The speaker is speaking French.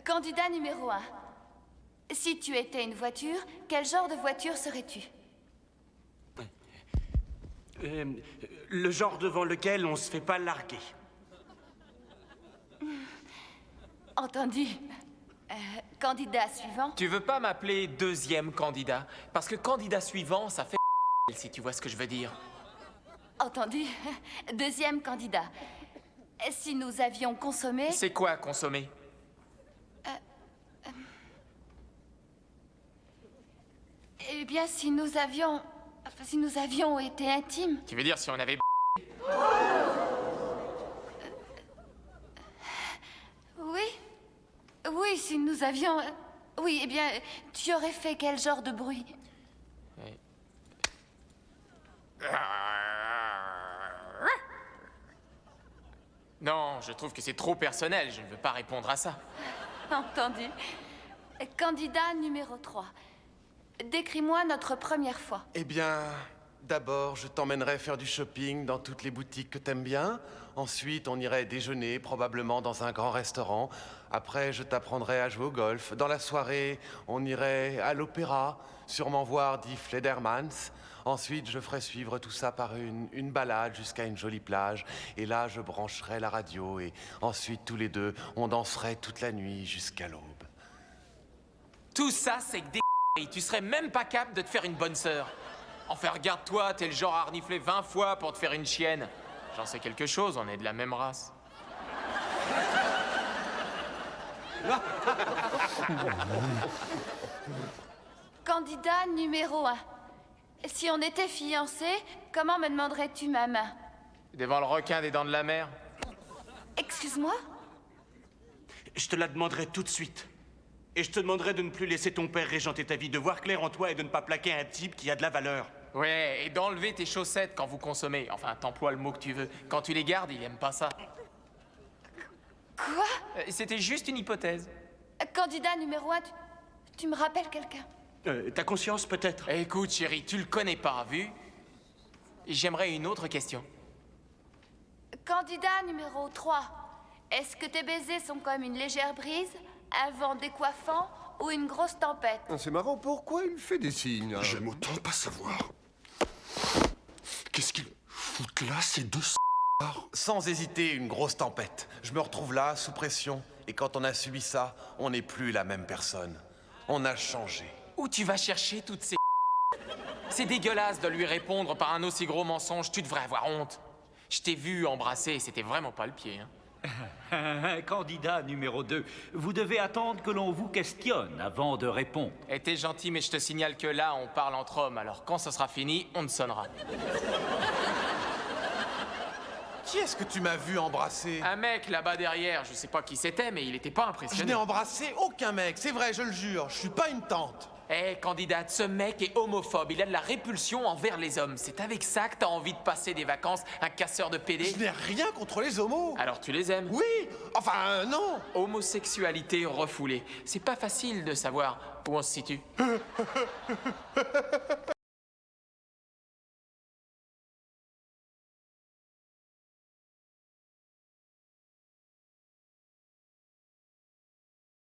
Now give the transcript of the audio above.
Candidat numéro 1. Si tu étais une voiture, quel genre de voiture serais-tu? Le genre devant lequel on se fait pas larguer. Entendu. Candidat suivant. Tu veux pas m'appeler deuxième candidat? Parce que candidat suivant, ça fait si tu vois ce que je veux dire. Entendu. Deuxième candidat. Si nous avions consommé... C'est quoi consommer? Eh bien, si nous avions été intimes... Tu veux dire si on avait... Oui. Oui, si nous avions... Oui, eh bien, tu aurais fait quel genre de bruit? Non, je trouve que c'est trop personnel, je ne veux pas répondre à ça. Entendu. Candidat numéro 3. Décris-moi notre première fois. Eh bien, d'abord, je t'emmènerai faire du shopping dans toutes les boutiques que t'aimes bien. Ensuite, on irait déjeuner, probablement dans un grand restaurant. Après, je t'apprendrai à jouer au golf. Dans la soirée, on irait à l'opéra, sûrement voir Die Fledermans. Ensuite, je ferai suivre tout ça par une balade jusqu'à une jolie plage. Et là, je brancherai la radio. Et ensuite, tous les deux, on danserait toute la nuit jusqu'à l'aube. Tout ça, c'est que des tu serais même pas capable de te faire une bonne sœur. Enfin, regarde-toi, t'es le genre à renifler 20 fois pour te faire une chienne. J'en sais quelque chose, on est de la même race. Candidat numéro 1. Si on était fiancés, comment me demanderais-tu ma main? Devant le requin des dents de la mer. Excuse-moi? Je te la demanderai tout de suite. Et je te demanderai de ne plus laisser ton père régenter ta vie, de voir clair en toi et de ne pas plaquer un type qui a de la valeur. Ouais, et d'enlever tes chaussettes quand vous consommez. Enfin, t'emploies le mot que tu veux. Quand tu les gardes, il aime pas ça. Quoi? C'était juste une hypothèse. Candidat numéro 1, tu me rappelles quelqu'un? Ta conscience, peut-être? Écoute, chérie, tu le connais pas, vu? J'aimerais une autre question. Candidat numéro 3. Est-ce que tes baisers sont comme une légère brise, un vent décoiffant ou une grosse tempête? C'est marrant, pourquoi il fait des signes? J'aime autant pas savoir. Qu'est-ce qu'ils foutent là, ces deux Sans hésiter, une grosse tempête. Je me retrouve là, sous pression. Et quand on a subi ça, on n'est plus la même personne. On a changé. Où tu vas chercher toutes ces... C'est dégueulasse de lui répondre par un aussi gros mensonge, tu devrais avoir honte. Je t'ai vu embrasser, c'était vraiment pas le pied, hein. Candidat numéro 2, vous devez attendre que l'on vous questionne avant de répondre. Et t'es gentil, mais je te signale que là, on parle entre hommes, alors quand ce sera fini, on te sonnera. Qui est-ce que tu m'as vu embrasser? Un mec là-bas derrière, je sais pas qui c'était, mais il était pas Je impressionné. n'ai embrassé aucun mec, c'est vrai, je le jure. Je suis pas une tante. Eh, candidate, ce mec est homophobe, il a de la répulsion envers les hommes. C'est avec ça que t'as envie de passer des vacances, un casseur de PD? Je n'ai rien contre les homos. Alors tu les aimes? Oui, enfin non. Homosexualité refoulée. C'est pas facile de savoir où on se situe.